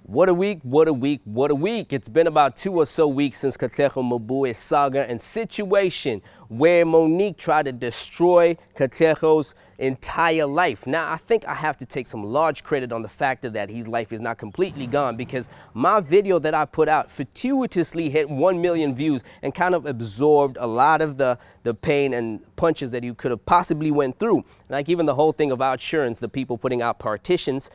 What a week, what a week, what a week. It's been about 2 or so weeks since Katlego Maboe saga and situation where Monique tried to destroy Katlego's entire life. Now, I think I have to take some large credit on the fact that his life is not completely gone, because my video that I put out fortuitously hit 1 million views and kind of absorbed a lot of the pain and punches that you could have possibly went through. Like even the whole thing about insurance, the people putting out petitions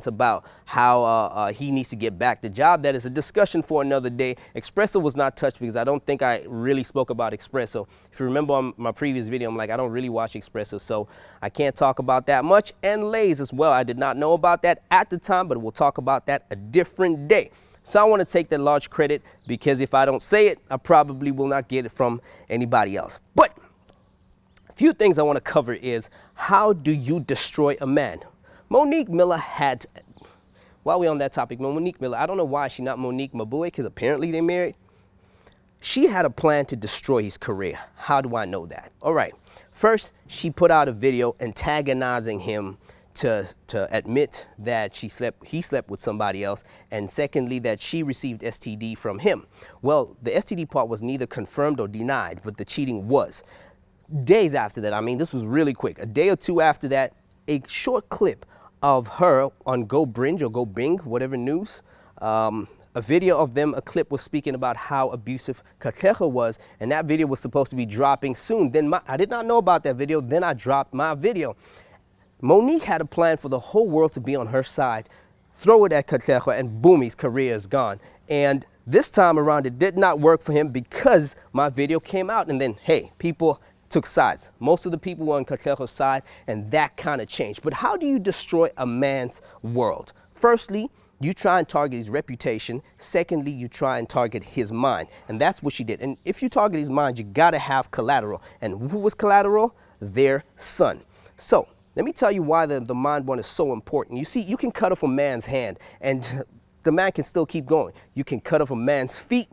about how he needs to get back the job. That is a discussion for another day. Espresso was not touched because I don't think I really spoke about Espresso. If you remember on my previous video, I'm like, I don't really watch Espresso, so I can't talk about that much. And Lay's as well. I did not know about that at the time, but we'll talk about that a different day. So I want to take that large credit, because if I don't say it, I probably will not get it from anybody else. But a few things I want to cover is, how do you destroy a man? Monique Miller had, while we're on that topic, Monique Miller, I don't know why she's not Monique Maboe, because apparently they married. She had a plan to destroy his career. How do I know that? All right. First, she put out a video antagonizing him to admit that he slept with somebody else, and secondly, that she received STD from him. Well, the STD part was neither confirmed or denied, but the cheating was. Days after that, I mean, this was really quick, a day or two after that, a short clip of her on Go Bring or Go Bing, whatever news, a video of them, a clip was speaking about how abusive Katlego was, and that video was supposed to be dropping soon. Then I did not know about that video, then I dropped my video. Monique had a plan for the whole world to be on her side, throw it at Katlego, and boom, his career is gone. And this time around, it did not work for him, because my video came out, and then, hey, people took sides. Most of the people were on Katlego's side, and that kind of changed. But how do you destroy a man's world? Firstly, you try and target his reputation. Secondly, you try and target his mind. And that's what she did. And if you target his mind, you got to have Collateral. And who was Collateral? Their son. So let me tell you why the mind one is so important. You see, you can cut off a man's hand and the man can still keep going. You can cut off a man's feet.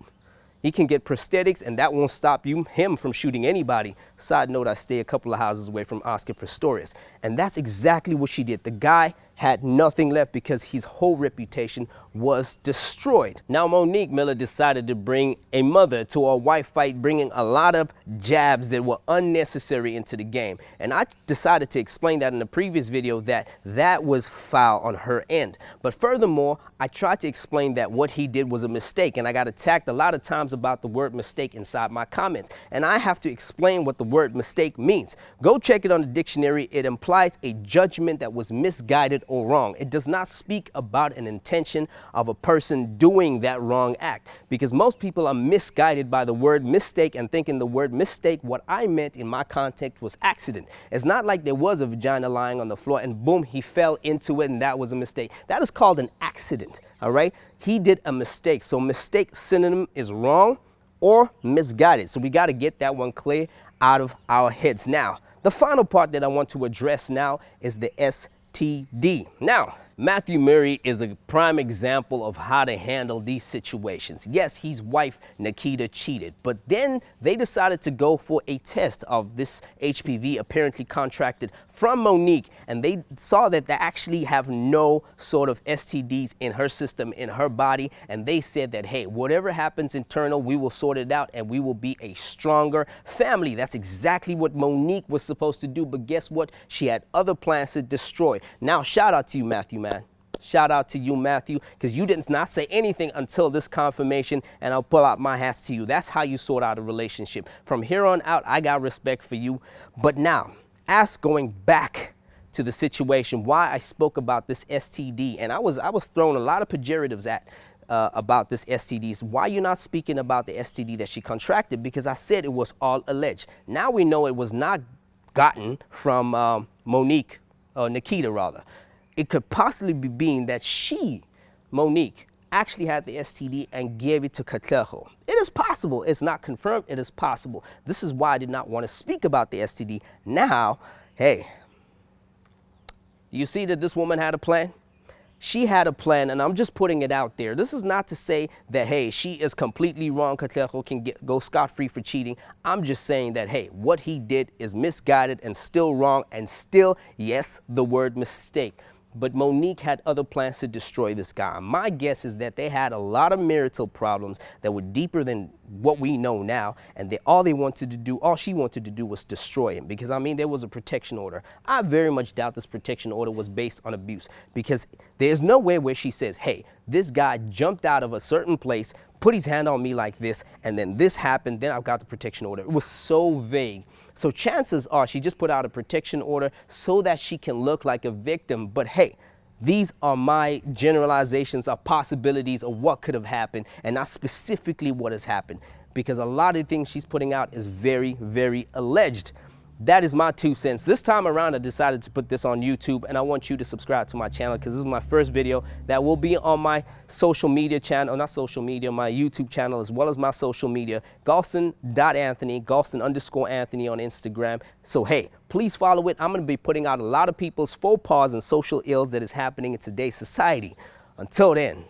He can get prosthetics, and that won't stop him from shooting anybody. Side note, I stay a couple of houses away from Oscar Pistorius. And that's exactly what she did. The guy had nothing left because his whole reputation was destroyed. Now, Monique Miller decided to bring a mother to a wife fight, bringing a lot of jabs that were unnecessary into the game. And I decided to explain that in the previous video, that was foul on her end. But furthermore, I tried to explain that what he did was a mistake, and I got attacked a lot of times about the word mistake inside my comments. And I have to explain what the word mistake means. Go check it on the dictionary. It implies a judgment that was misguided or wrong. It does not speak about an intention of a person doing that wrong act, because most people are misguided by the word mistake and thinking the word mistake, what I meant in my context, was accident. It's not like there was a vagina lying on the floor and boom, he fell into it and that was a mistake. That is called an accident. All right, he did a mistake. So mistake synonym is wrong or misguided. So we got to get that one clear out of our heads. Now, the final part that I want to address now is the STD. Now, Matthew Murray is a prime example of how to handle these situations. Yes, his wife, Nikita, cheated, but then they decided to go for a test of this HPV apparently contracted from Monique, and they saw that they actually have no sort of STDs in her system, in her body, and they said that, hey, whatever happens internal, we will sort it out and we will be a stronger family. That's exactly what Monique was supposed to do, but guess what? She had other plans to destroy. Now, shout out to you, Matthew, man. Shout out to you, Matthew, because you did not say anything until this confirmation, and I'll pull out my hats to you. That's how you sort out a relationship. From here on out, I got respect for you. But now, going back to the situation, why I spoke about this STD, and I was throwing a lot of pejoratives at about this STDs. Why you not speaking about the STD that she contracted? Because I said it was all alleged. Now we know it was not gotten from Monique, or Nikita rather. It could possibly be being that she, Monique, actually had the STD and gave it to Katlego. It is possible. It's not confirmed. It is possible. This is why I did not want to speak about the STD. Now, hey, you see that this woman had a plan? She had a plan, and I'm just putting it out there. This is not to say that, hey, she is completely wrong. Katlego can go scot-free for cheating. I'm just saying that, hey, what he did is misguided and still wrong, and still, yes, the word mistake. but Monique had other plans to destroy this guy. My guess is that they had a lot of marital problems that were deeper than what we know now, and all she wanted to do was destroy him, because I mean there was a protection order. I very much doubt this protection order was based on abuse, because there's no way where she says, hey, this guy jumped out of a certain place, put his hand on me like this, and then this happened, then I've got the protection order. It was so vague. So chances are she just put out a protection order so that she can look like a victim. But hey, these are my generalizations of possibilities of what could have happened, and not specifically what has happened, because a lot of things she's putting out is very, very alleged. That is my 2 cents. This time around, I decided to put this on YouTube, and I want you to subscribe to my channel, because this is my first video that will be on my social media channel, not social media, my YouTube channel, as well as my social media, Galston.Anthony, Galston_Anthony on Instagram. So hey, please follow it. I'm going to be putting out a lot of people's faux pas and social ills that is happening in today's society. Until then.